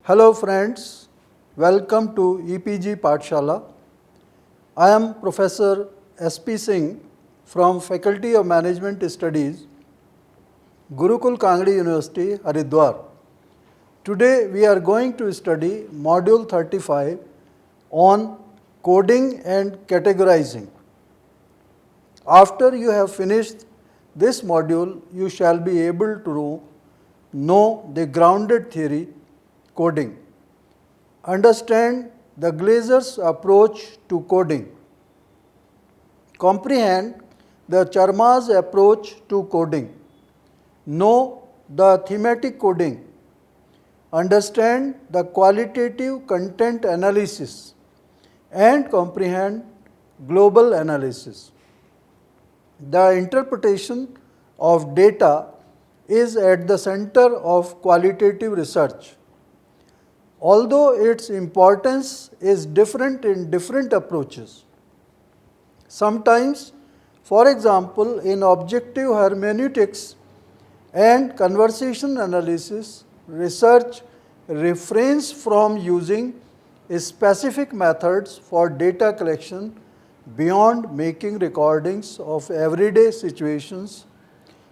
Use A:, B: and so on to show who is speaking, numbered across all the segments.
A: Hello friends, welcome to EPG Pathshala. I am Professor S.P. Singh from Faculty of Management Studies, Gurukul Kangdi University, Haridwar. Today we are going to study Module 35 on coding and categorizing. After you have finished this module, you shall be able to know the grounded theory coding. Understand the Glazer's approach to coding. Comprehend the Charma's approach to coding. Know the thematic coding. Understand the qualitative content analysis and comprehend global analysis. The interpretation of data is at the center of qualitative research. Although its importance is different in different approaches. Sometimes, for example, in objective hermeneutics and conversation analysis, research refrains from using specific methods for data collection beyond making recordings of everyday situations.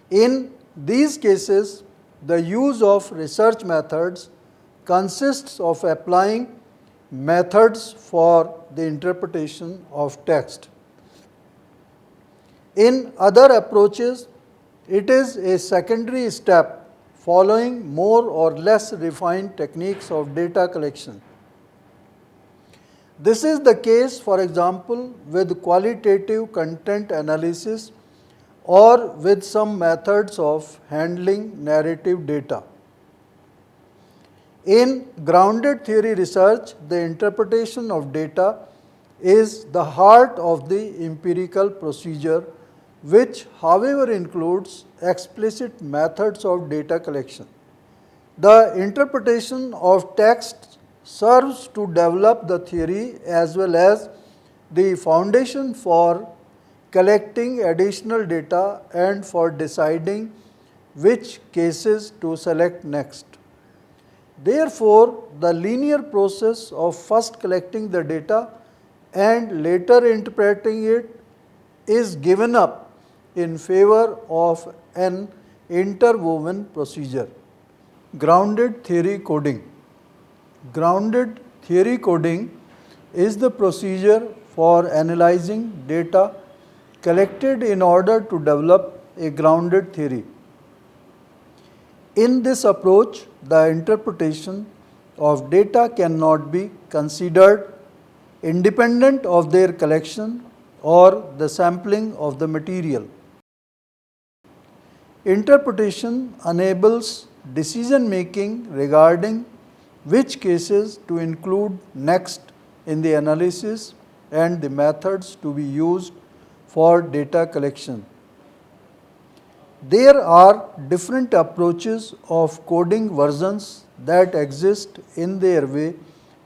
A: In these cases, the use of research methods consists of applying methods for the interpretation of text. In other approaches, it is a secondary step following more or less refined techniques of data collection. This is the case, for example, with qualitative content analysis or with some methods of handling narrative data. In grounded theory research, the interpretation of data is the heart of the empirical procedure, which, however, includes explicit methods of data collection. The interpretation of text serves to develop the theory as well as the foundation for collecting additional data and for deciding which cases to select next. Therefore, the linear process of first collecting the data and later interpreting it is given up in favor of an interwoven procedure. Grounded theory coding. Grounded theory coding is the procedure for analyzing data collected in order to develop a grounded theory. In this approach, the interpretation of data cannot be considered independent of their collection or the sampling of the material. Interpretation enables decision making regarding which cases to include next in the analysis and the methods to be used for data collection. There are different approaches of coding versions that exist in their way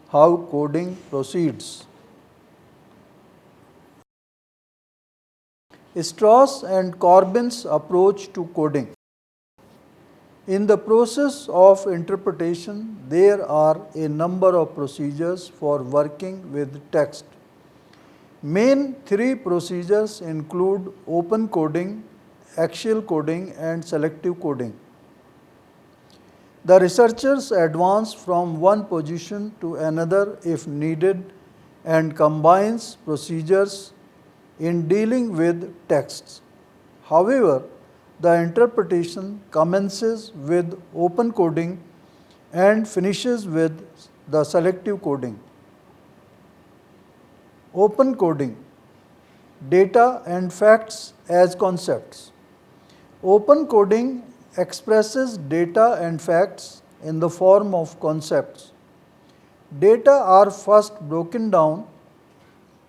A: how coding proceeds. Strauss and Corbin's approach to coding. In the process of interpretation, there are a number of procedures for working with text. Main three procedures include open coding, axial coding and selective coding. The researchers advance from one position to another if needed and combines procedures in dealing with texts. However, the interpretation commences with open coding and finishes with the selective coding. Open coding, data and facts as concepts. Open coding expresses data and facts in the form of concepts. Data are first broken down.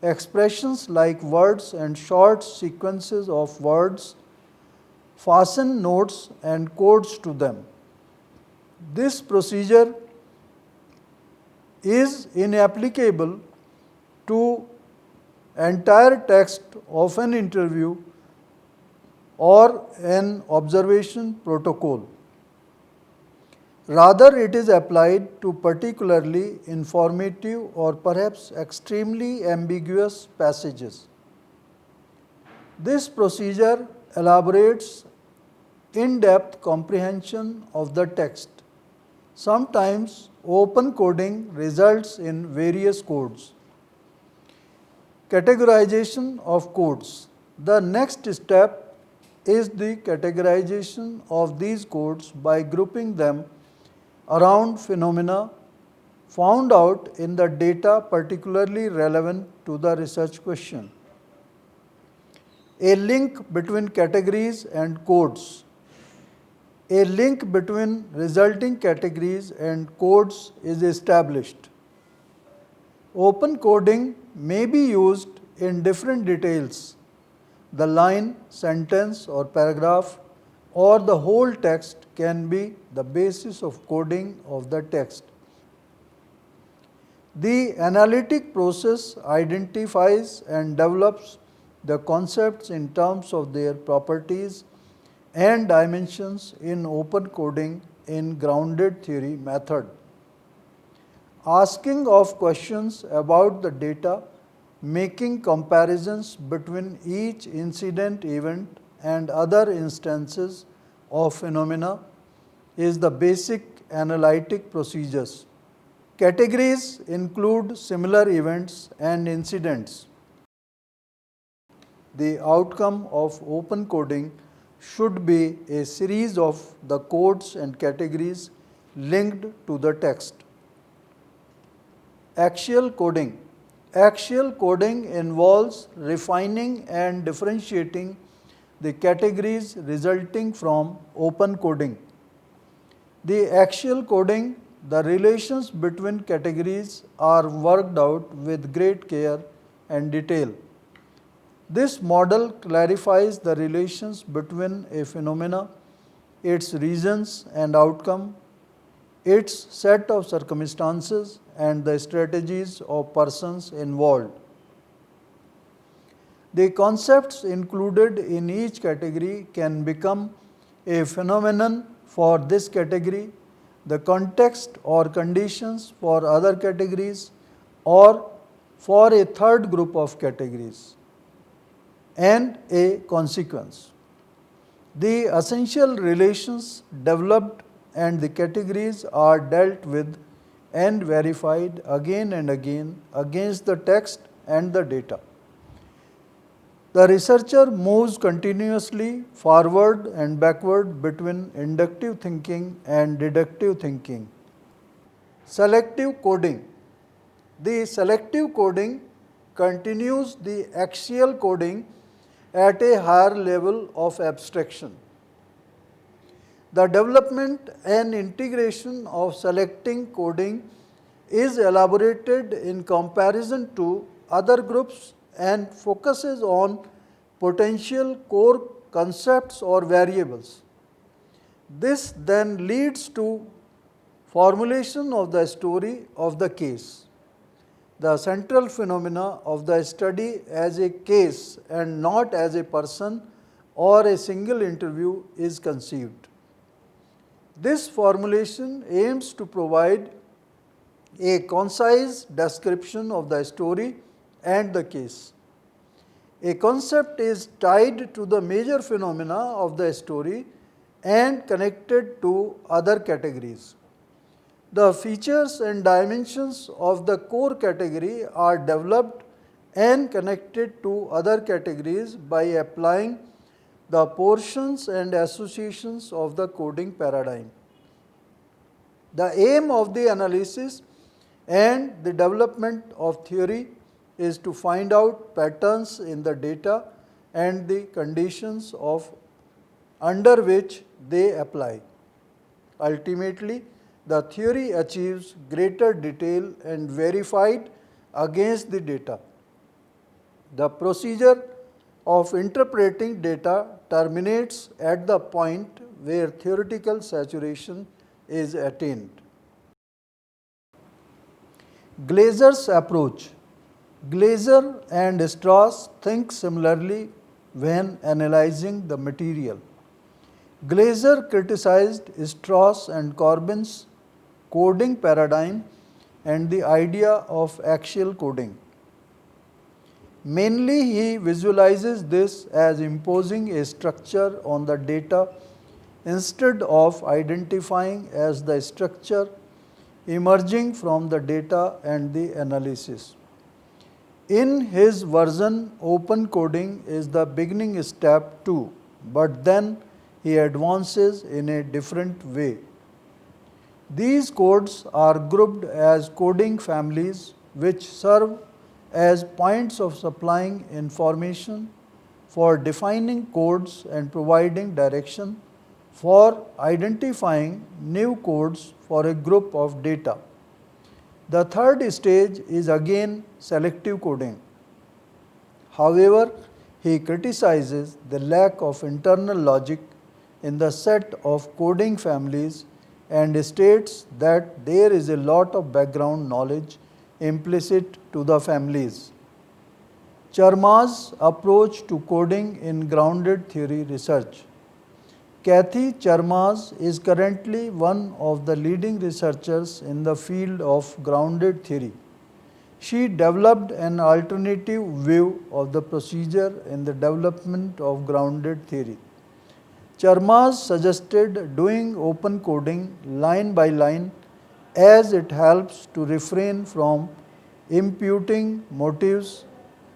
A: Expressions like words and short sequences of words fasten nodes and codes to them. This procedure is inapplicable to entire text of an interview or an observation protocol. Rather, it is applied to particularly informative or perhaps extremely ambiguous passages. This procedure elaborates in-depth comprehension of the text. Sometimes open coding results in various codes. Categorization of codes. The next step is the categorization of these codes by grouping them around phenomena found out in the data particularly relevant to the research question. A link between categories and codes. A link between resulting categories and codes is established. Open coding may be used in different details. The line, sentence or paragraph or the whole text can be the basis of coding of the text. The analytic process identifies and develops the concepts in terms of their properties and dimensions in open coding in grounded theory method. Asking of questions about the data, making comparisons between each incident event and other instances of phenomena is the basic analytic procedures. Categories include similar events and incidents. The outcome of open coding should be a series of the codes and categories linked to the text. Axial coding. Axial coding involves refining and differentiating the categories resulting from open coding. The axial coding, the relations between categories are worked out with great care and detail. This model clarifies the relations between a phenomena, its reasons and outcome, its set of circumstances and the strategies of persons involved. The concepts included in each category can become a phenomenon for this category, the context or conditions for other categories, or for a third group of categories, and a consequence. The essential relations developed and the categories are dealt with and verified again and again against the text and the data. The researcher moves continuously forward and backward between inductive thinking and deductive thinking. Selective coding. The selective coding continues the axial coding at a higher level of abstraction. The development and integration of selecting coding is elaborated in comparison to other groups and focuses on potential core concepts or variables. This then leads to formulation of the story of the case. The central phenomena of the study as a case and not as a person or a single interview is conceived. This formulation aims to provide a concise description of the story and the case. A concept is tied to the major phenomena of the story and connected to other categories. The features and dimensions of the core category are developed and connected to other categories by applying the portions and associations of the coding paradigm. The aim of the analysis and the development of theory is to find out patterns in the data and the conditions under which they apply. Ultimately, the theory achieves greater detail and verified against the data. The procedure of interpreting data terminates at the point where theoretical saturation is attained. Glazer's approach. Glaser and Strauss think similarly when analyzing the material. Glaser criticized Strauss and Corbin's coding paradigm and the idea of axial coding. Mainly, he visualizes this as imposing a structure on the data instead of identifying as the structure emerging from the data and the analysis. In his version, open coding is the beginning step too, but then he advances in a different way. These codes are grouped as coding families which serve as points of supplying information for defining codes and providing direction for identifying new codes for a group of data. The third stage is again selective coding. However, he criticizes the lack of internal logic in the set of coding families and states that there is a lot of background knowledge implicit to the families. Charma's approach to coding in grounded theory research. Kathy Charmas is currently one of the leading researchers in the field of grounded theory. She developed an alternative view of the procedure in the development of grounded theory. Charmas suggested doing open coding line by line as it helps to refrain from imputing motives,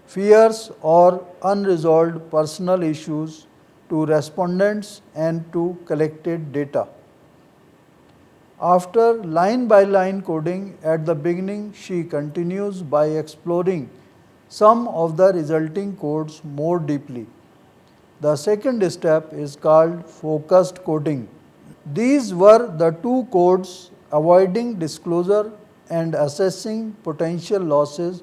A: fears, or unresolved personal issues to respondents and to collected data. After line by line coding at the beginning, she continues by exploring some of the resulting codes more deeply. The second step is called focused coding. These were the two codes avoiding disclosure and assessing potential losses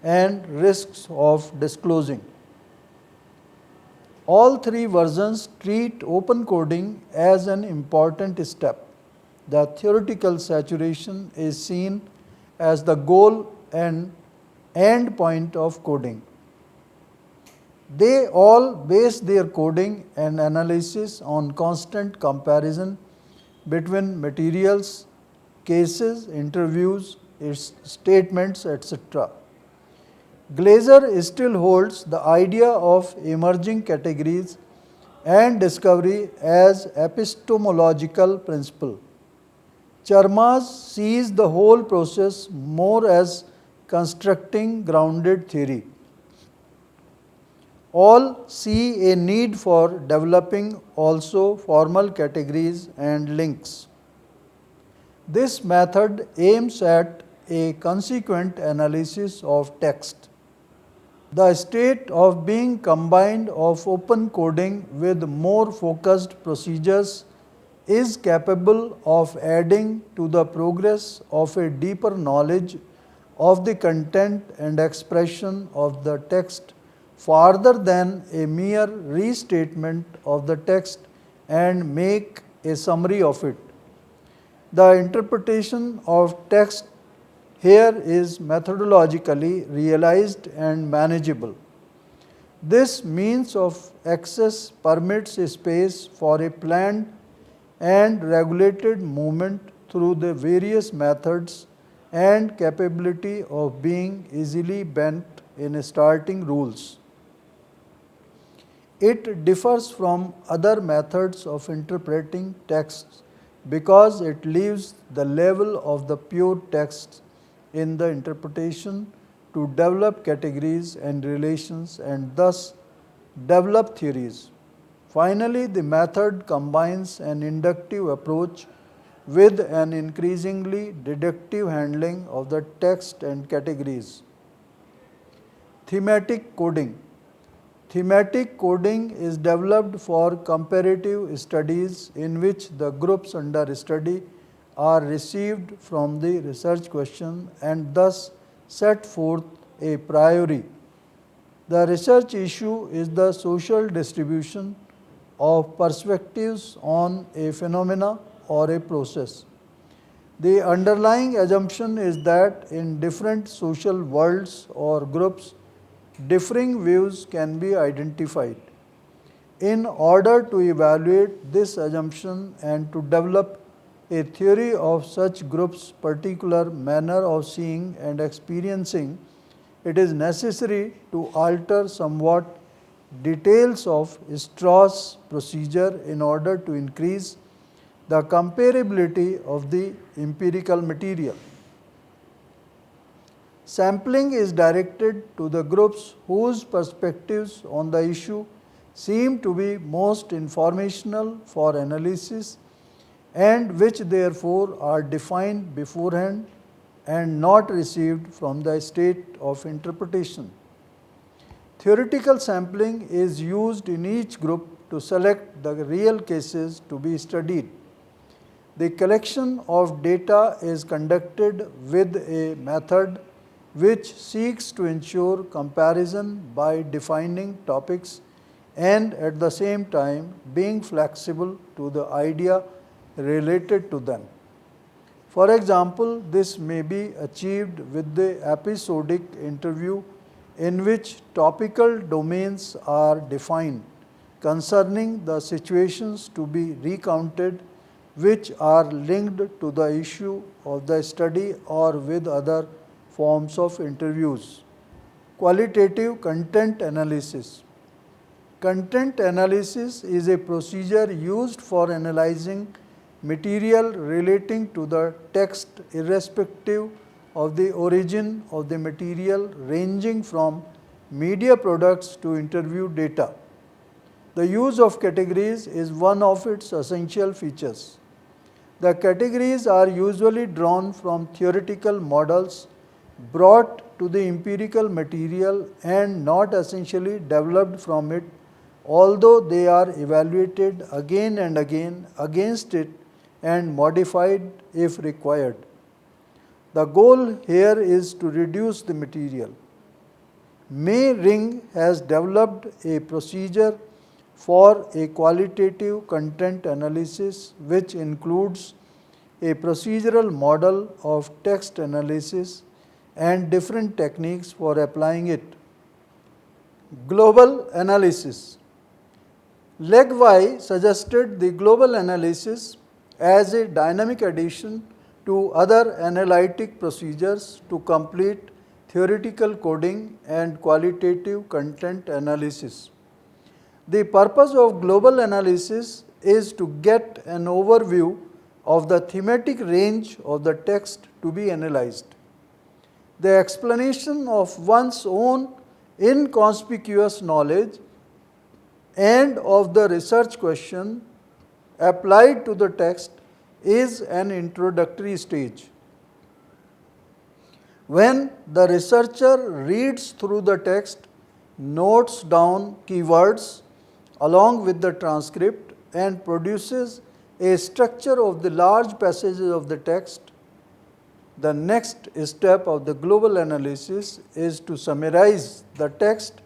A: and risks of disclosing. All three versions treat open coding as an important step. The theoretical saturation is seen as the goal and end point of coding. They all base their coding and analysis on constant comparison between materials, cases, interviews, statements, etc. Glaser still holds the idea of emerging categories and discovery as epistemological principle. Charmas sees the whole process more as constructing grounded theory. All see a need for developing also formal categories and links. This method aims at a consequent analysis of text. The state of being combined of open coding with more focused procedures is capable of adding to the progress of a deeper knowledge of the content and expression of the text farther than a mere restatement of the text and make a summary of it. The interpretation of text here is methodologically realized and manageable. This means of access permits a space for a planned and regulated movement through the various methods and capability of being easily bent in starting rules. It differs from other methods of interpreting texts because it leaves the level of the pure text in the interpretation to develop categories and relations and thus develop theories. Finally, the method combines an inductive approach with an increasingly deductive handling of the text and categories. Thematic coding. Thematic coding is developed for comparative studies in which the groups under study are received from the research question and thus set forth a priori. The research issue is the social distribution of perspectives on a phenomena or a process. The underlying assumption is that in different social worlds or groups, differing views can be identified. In order to evaluate this assumption and to develop a theory of such groups' particular manner of seeing and experiencing, it is necessary to alter somewhat details of Strauss procedure in order to increase the comparability of the empirical material. Sampling is directed to the groups whose perspectives on the issue seem to be most informational for analysis and which therefore are defined beforehand and not received from the state of interpretation. Theoretical sampling is used in each group to select the real cases to be studied. The collection of data is conducted with a method which seeks to ensure comparison by defining topics and at the same time being flexible to the idea related to them. For example, this may be achieved with the episodic interview in which topical domains are defined concerning the situations to be recounted which are linked to the issue of the study or with other forms of interviews. Qualitative content analysis. Content analysis is a procedure used for analyzing material relating to the text irrespective of the origin of the material, ranging from media products to interview data. The use of categories is one of its essential features. The categories are usually drawn from theoretical models brought to the empirical material and not essentially developed from it, although they are evaluated again and again against it and modified if required. The goal here is to reduce the material. May Ring has developed a procedure for a qualitative content analysis which includes a procedural model of text analysis and different techniques for applying it. Global analysis. Legg suggested the global analysis as a dynamic addition to other analytic procedures to complete theoretical coding and qualitative content analysis. The purpose of global analysis is to get an overview of the thematic range of the text to be analyzed. The explanation of one's own inconspicuous knowledge and of the research question applied to the text is an introductory stage. When the researcher reads through the text, notes down keywords along with the transcript and produces a structure of the large passages of the text, the next step of the global analysis is to summarize the text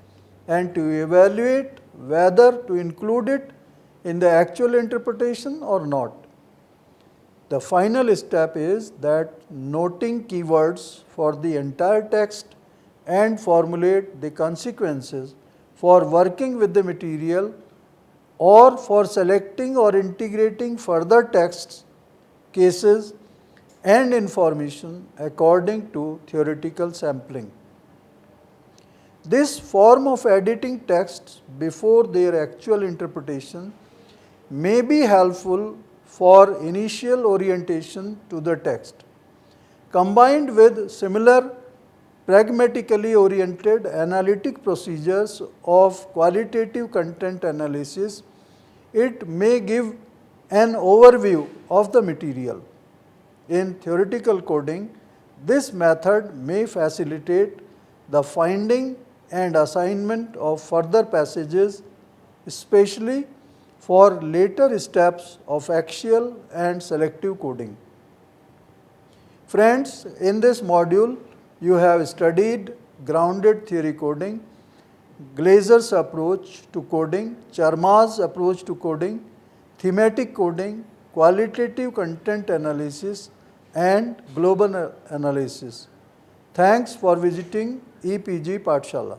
A: and to evaluate whether to include it in the actual interpretation or not. The final step is that noting keywords for the entire text and formulate the consequences for working with the material or for selecting or integrating further texts, cases and information according to theoretical sampling. This form of editing texts before their actual interpretation may be helpful for initial orientation to the text. Combined with similar pragmatically oriented analytic procedures of qualitative content analysis, it may give an overview of the material. In theoretical coding, this method may facilitate the finding and assignment of further passages, especially for later steps of axial and selective coding. Friends, in this module, you have studied grounded theory coding, Glazer's approach to coding, Charma's approach to coding, thematic coding, qualitative content analysis, and global analysis. Thanks for visiting EPG Pathshala.